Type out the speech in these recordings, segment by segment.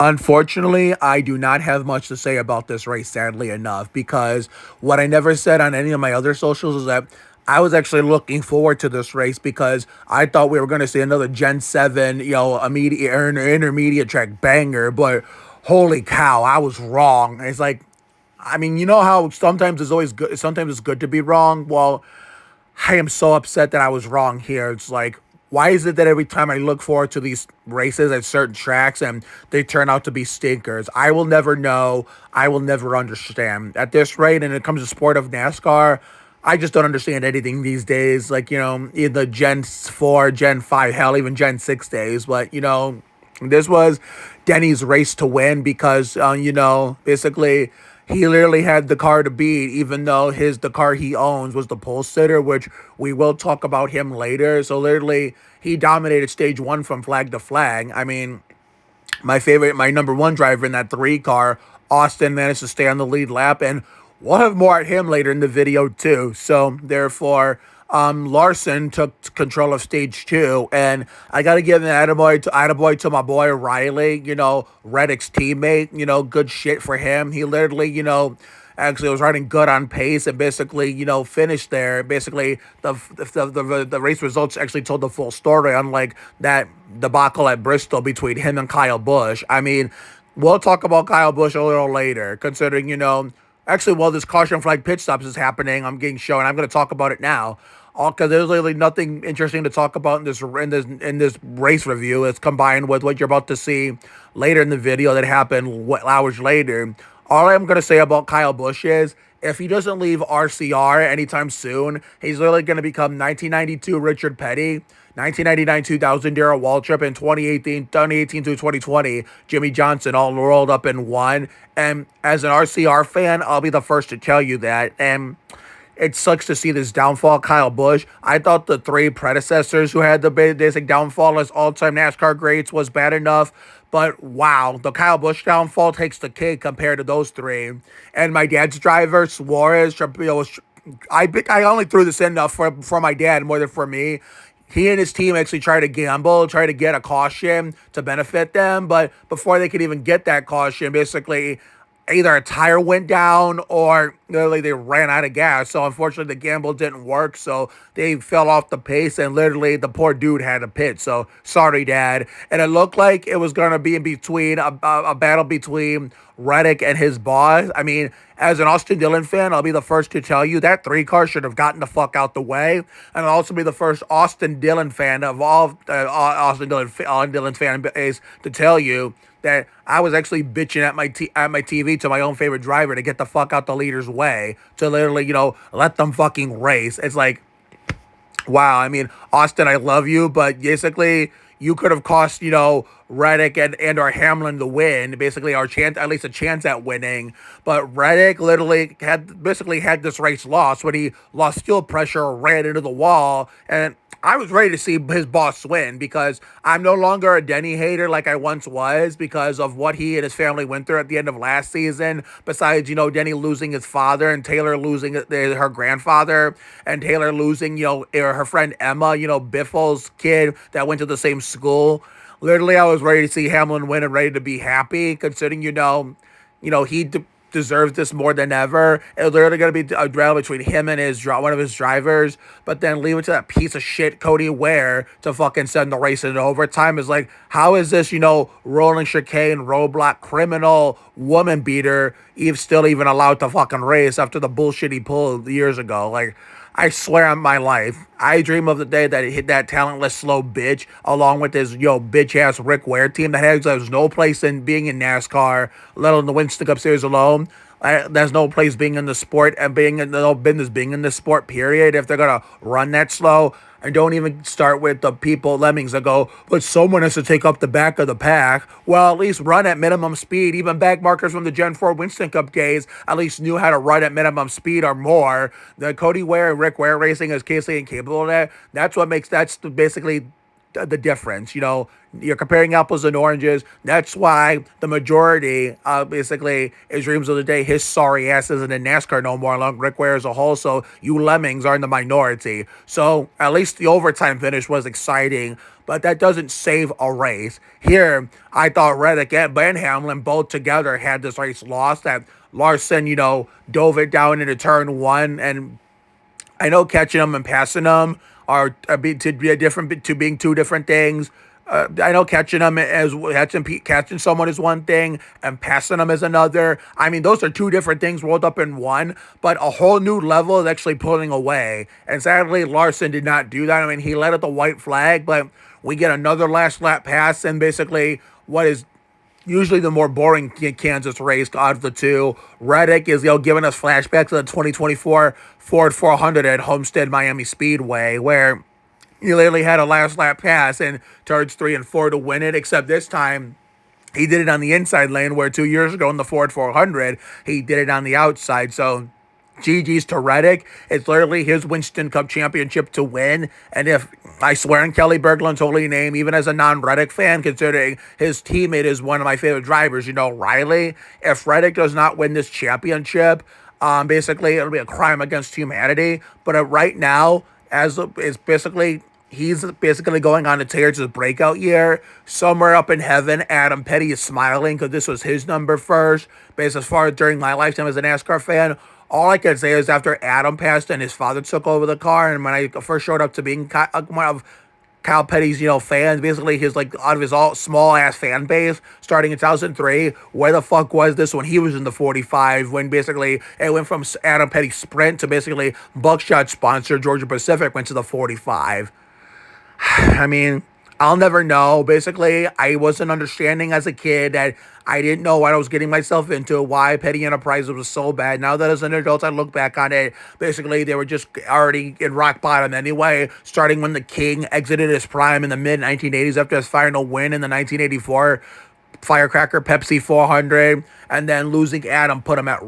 Unfortunately, I do not have much to say about this race, sadly enough, because what I never said on any of my other socials is that I was actually looking forward to this race because I thought we were going to see another Gen 7, immediate or intermediate track banger, but holy cow, I was wrong. It's like, I mean, you know how sometimes it's always good, sometimes it's good to be wrong? Well, I am so upset that I was wrong here. It's like, why is it that every time I look forward to these races at certain tracks and they turn out to be stinkers? I will never know. I will never understand. At this rate, and it comes to sport of NASCAR, I just don't understand anything these days. Like, in the Gen 4, Gen 5, hell, even Gen 6 days. But, this was Denny's race to win because, basically he literally had the car to beat, even though the car he owns was the pole sitter, which we will talk about him later. So literally, he dominated stage one from flag to flag. I mean, my number one driver in that three car, Austin, managed to stay on the lead lap, and we'll have more at him later in the video too. So therefore, Larson took control of stage two, and I gotta give an attaboy to my boy Riley. Reddick's teammate. Good shit for him. He literally, actually was running good on pace and basically, finished there. Basically, the race results actually told the full story, unlike that debacle at Bristol between him and Kyle Busch. I mean, we'll talk about Kyle Busch a little later, considering, actually, while this caution flag pit stops is happening, I'm getting shown. I'm going to talk about it now. All because there's literally nothing interesting to talk about in this race review. It's combined with what you're about to see later in the video that happened hours later. All I'm going to say about Kyle Busch is if he doesn't leave RCR anytime soon, he's literally going to become 1992 Richard Petty, 1999 2000 Darrell Waltrip, and 2018 to 2020 Jimmy Johnson all rolled up in one. And as an RCR fan, I'll be the first to tell you that. And it sucks to see this downfall, Kyle Busch. I thought the three predecessors who had the basic downfall as all-time NASCAR greats was bad enough, but wow, the Kyle Busch downfall takes the cake compared to those three. And my dad's driver, Suarez, I only threw this in for my dad more than for me. He and his team actually tried to gamble, try to get a caution to benefit them, but before they could even get that caution, basically either a tire went down or literally they ran out of gas. So unfortunately the gamble didn't work. So they fell off the pace and literally the poor dude had to pit. So sorry, Dad. And it looked like it was going to be in between a battle between Reddick and his boss. I mean, as an Austin Dillon fan, I'll be the first to tell you that three car should have gotten the fuck out the way. And I'll also be the first Austin Dillon fan of all Dillon's fan base to tell you that I was actually bitching at my TV to my own favorite driver to get the fuck out the leader's way, to literally, let them fucking race. It's like, wow. I mean, Austin, I love you, but basically you could have cost, Reddick and or Hamlin the win, basically our chance, at least a chance at winning. But Reddick literally had this race lost when he lost fuel pressure, ran into the wall, and I was ready to see his boss win because I'm no longer a Denny hater like I once was because of what he and his family went through at the end of last season. Besides, Denny losing his father and Taylor losing her grandfather, and Taylor losing, her friend Emma, Biffle's kid that went to the same school. Literally, I was ready to see Hamlin win and ready to be happy, considering, he deserves this more than ever. It was literally going to be a duel between him and one of his drivers, but then leave it to that piece of shit Cody Ware to fucking send the race into overtime. Is like, how is this, rolling chicane, roadblock, criminal, woman beater, still even allowed to fucking race after the bullshit he pulled years ago? Like, I swear on my life, I dream of the day that he hit that talentless, slow bitch, along with his, bitch-ass Rick Ware team that has no place in being in NASCAR, let alone the Winston Cup Series alone. There's no place being in the sport and no business being in the sport, period, if they're going to run that slow. And don't even start with the lemmings that go, but someone has to take up the back of the pack. Well, at least run at minimum speed. Even back markers from the Gen 4 Winston Cup days at least knew how to run at minimum speed or more. The Cody Ware and Rick Ware racing is Casey and capable of that. That's basically the difference. You're comparing apples and oranges. That's why the majority, basically, is Dreams of the Day. His sorry ass isn't in NASCAR no more, along Rick Ware as a whole. So you lemmings are in the minority. So at least the overtime finish was exciting, but that doesn't save a race. Here, I thought Reddick and Hamlin both together had this race lost. That Larson, dove it down into turn one, and I know catching them and passing them are being two different things. I know catching them catching someone is one thing and passing them is another. I mean, those are two different things rolled up in one, but a whole new level is actually pulling away. And sadly, Larson did not do that. I mean, he led at the white flag, but we get another last lap pass, and basically what is usually the more boring Kansas race out of the two. Reddick is, giving us flashbacks to the 2024 Ford 400 at Homestead Miami Speedway, where he literally had a last lap pass in turns 3 and 4 to win it, except this time he did it on the inside lane, where 2 years ago in the Ford 400, he did it on the outside. So GG's to Reddick. It's literally his Winston Cup championship to win. And if I swear in Kelly Berglund's holy name, even as a non-Reddick fan, considering his teammate is one of my favorite drivers, Riley, if Reddick does not win this championship, basically it'll be a crime against humanity. But right now, he's basically going on to Taylor's breakout year. Somewhere up in heaven, Adam Petty is smiling because this was his number first. But as far as during my lifetime as a NASCAR fan, all I can say is after Adam passed and his father took over the car, and when I first showed up to being one of Kyle Petty's, fans, basically his, out of his all small-ass fan base, starting in 2003, where the fuck was this when he was in the 45, when basically it went from Adam Petty Sprint to basically Buckshot sponsor Georgia Pacific went to the 45. I mean, I'll never know. Basically, I wasn't understanding as a kid that I didn't know what I was getting myself into, why Petty Enterprises was so bad. Now that as an adult, I look back on it, basically, they were just already in rock bottom anyway, starting when the King exited his prime in the mid-1980s after his final win in the 1984 Firecracker Pepsi 400, and then losing Adam put him at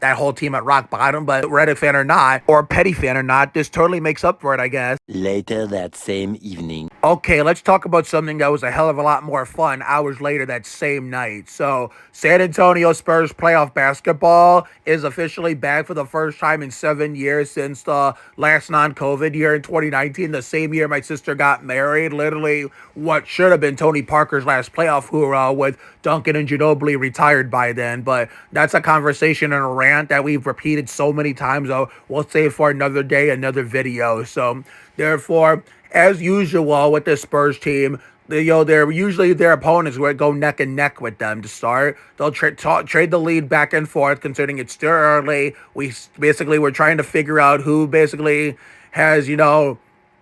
that whole team at rock bottom. But Reddick fan or not, or Petty fan or not, this totally makes up for it, I guess. Later that same evening. Okay, let's talk about something that was a hell of a lot more fun hours later that same night. So, San Antonio Spurs playoff basketball is officially back for the first time in 7 years since the last non-COVID year in 2019, the same year my sister got married. Literally what should have been Tony Parker's last playoff hoorah, with Duncan and Ginobili retired by then. But that's a conversation and a rant that we've repeated so many times. So we'll save for another day, another video. So therefore, as usual with the Spurs team, they're usually their opponents would go neck and neck with them to start. They'll trade the lead back and forth, considering it's still early. We're trying to figure out who basically has, the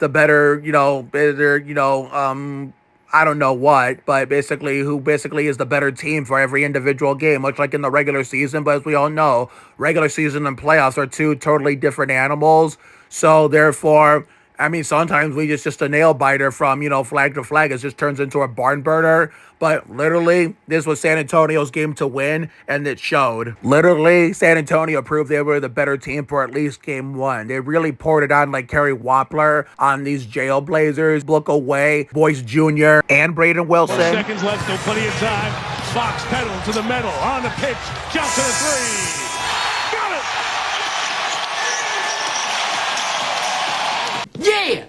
better, I don't know what, but basically who basically is the better team for every individual game, much like in the regular season. But as we all know, regular season and playoffs are two totally different animals. So therefore, I mean, sometimes we just a nail biter from, flag to flag. It just turns into a barn burner. But literally, this was San Antonio's game to win, and it showed. Literally, San Antonio proved they were the better team for at least game one. They really poured it on like Kerry Wappler on these Jailblazers. Look away, Boyce Jr. and Braden Wilson. 4 seconds left, still plenty of time. Fox pedal to the middle, on the pitch, jump to the three. Got it! Yeah!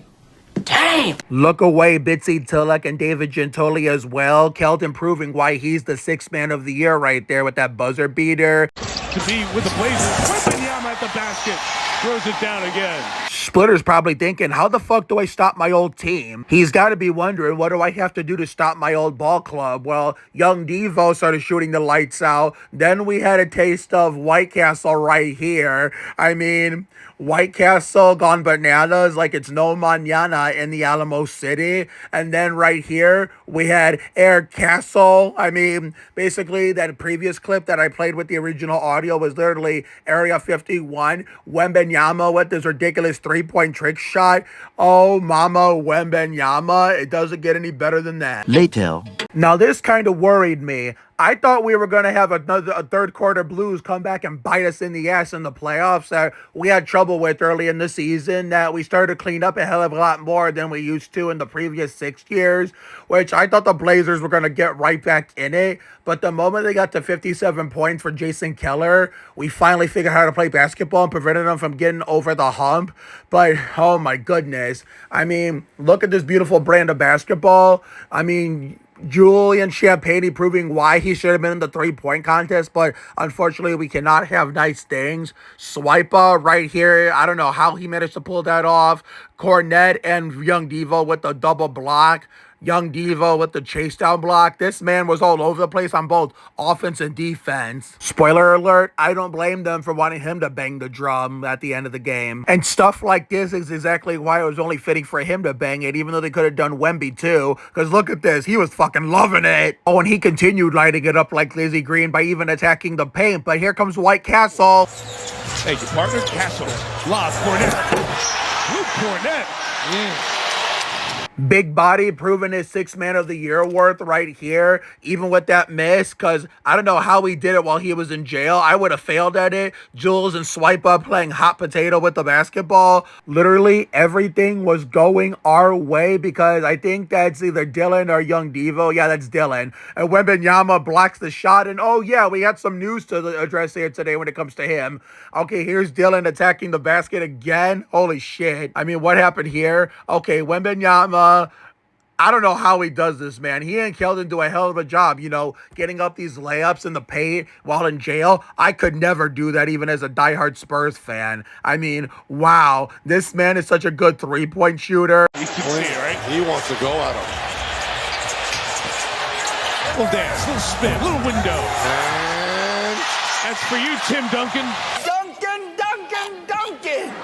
Damn! Look away, Bitsy Tillich and David Gentoli as well. Kelton proving why he's the sixth man of the year right there with that buzzer beater. To be with the Blazers, Wemby at the basket, throws it down again. Splitter's probably thinking, how the fuck do I stop my old team? He's got to be wondering, what do I have to do to stop my old ball club? Well, young Devo started shooting the lights out. Then we had a taste of White Castle right here. I mean, White Castle gone bananas like it's no mañana in the Alamo City. And then right here, we had Air Castle. I mean, basically that previous clip that I played with the original audio was literally Area 51. Wembenyama with this ridiculous three-point trick shot. Oh, mama Wembenyama. It doesn't get any better than that. Later. Now, this kind of worried me. I thought we were going to have a third quarter blues come back and bite us in the ass in the playoffs that we had trouble with early in the season, that we started to clean up a hell of a lot more than we used to in the previous 6 years, which I thought the Blazers were going to get right back in it. But the moment they got to 57 points for Jason Keller, we finally figured out how to play basketball and prevented them from getting over the hump. But oh my goodness. I mean, look at this beautiful brand of basketball. I mean, Julian Champagnie proving why he should have been in the 3-point contest, but unfortunately we cannot have nice things. Swipa right here, I don't know how he managed to pull that off. Cornette and Young Devo with the double block. Young Devo with the chase down block. This man was all over the place on both offense and defense. Spoiler alert, I don't blame them for wanting him to bang the drum at the end of the game. And stuff like this is exactly why it was only fitting for him to bang it, even though they could have done Wemby too. Because look at this, he was fucking loving it. Oh, and he continued lighting it up like Lizzie Green by even attacking the paint. But here comes White Castle. Thank you, partner. Castle. Lob, Cornette. Luke Cornette. Yeah. Big body proving his 6th man of the year worth right here, even with that miss, because I don't know how he did it while he was in jail. I would have failed at it. Jules and Swipe Up playing hot potato with the basketball. Literally everything was going our way because I think that's either Dylan or Young Devo. Yeah, that's Dylan. And Wembenyama blocks the shot. And oh yeah, we got some news to address here today when it comes to him. Okay, here's Dylan attacking the basket again. Holy shit. I mean, what happened here? Okay, Wembenyama, I don't know how he does this, man. He and Keldon do a hell of a job, getting up these layups in the paint while in jail. I could never do that even as a diehard Spurs fan. I mean, wow. This man is such a good 3-point shooter. You can see it, right? He wants to go at him. Little dance, little spin, little window. And That's for you, Tim Duncan.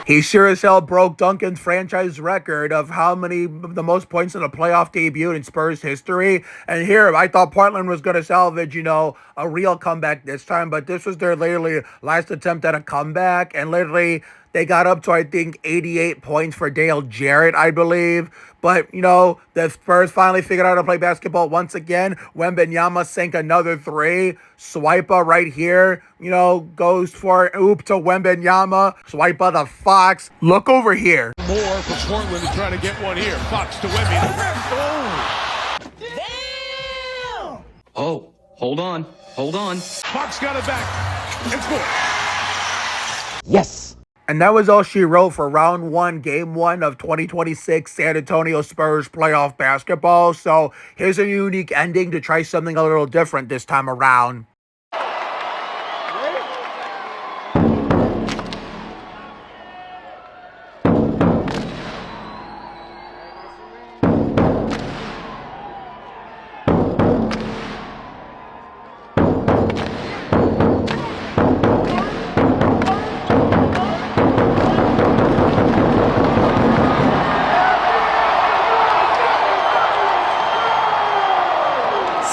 He sure as hell broke Duncan's franchise record of the most points in a playoff debut in Spurs history. And here, I thought Portland was going to salvage, a real comeback this time, but this was their literally last attempt at a comeback. And literally, they got up to, I think, 88 points for Dale Jarrett, I believe. But, the Spurs finally figured out how to play basketball once again. Wembenyama sank another 3. Swipa right here, goes for an oop to Wembenyama. Swipa the Fox. Look over here. More for Portland to try to get one here. Fox to Wemby. Oh. Oh, hold on. Fox got it back. And score. Yes. And that was all she wrote for round 1, game 1 of 2026 San Antonio Spurs playoff basketball. So here's a unique ending to try something a little different this time around.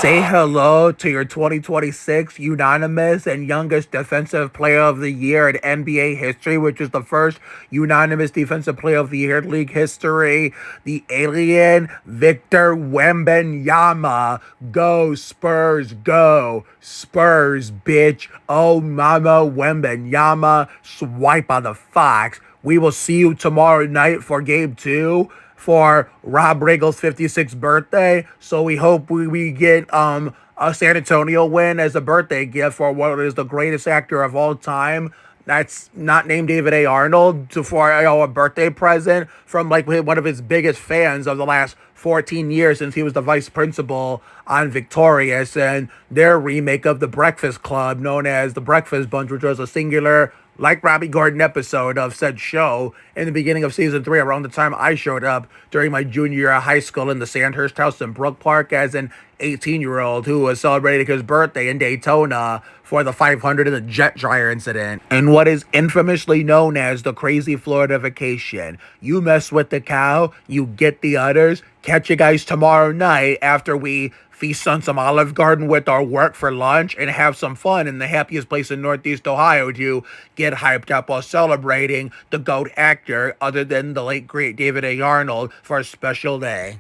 Say hello to your 2026 unanimous and youngest defensive player of the year in NBA history, which is the first unanimous defensive player of the year in league history, the alien Victor Wembanyama. Go Spurs, go Spurs, bitch. Oh mama Wembanyama, swipe on the Fox. We will see you tomorrow night for game 2 for Rob Riggle's 56th birthday. So we hope we get a San Antonio win as a birthday gift for what is the greatest actor of all time. That's not named David A. Arnold, for a birthday present from one of his biggest fans of the last 14 years since he was the vice principal on Victorious, and their remake of The Breakfast Club known as The Breakfast Bunch, which was a singular like Robbie Gordon episode of said show in the beginning of season 3, around the time I showed up during my junior year of high school in the Sandhurst house in Brook Park as an 18-year-old who was celebrating his birthday in Daytona for the 500 and the jet dryer incident. And what is infamously known as the crazy Florida vacation. You mess with the cow, you get the udders. Catch you guys tomorrow night after we feast on some Olive Garden with our work for lunch and have some fun in the happiest place in Northeast Ohio to get hyped up while celebrating the GOAT actor other than the late great David A. Arnold for a special day.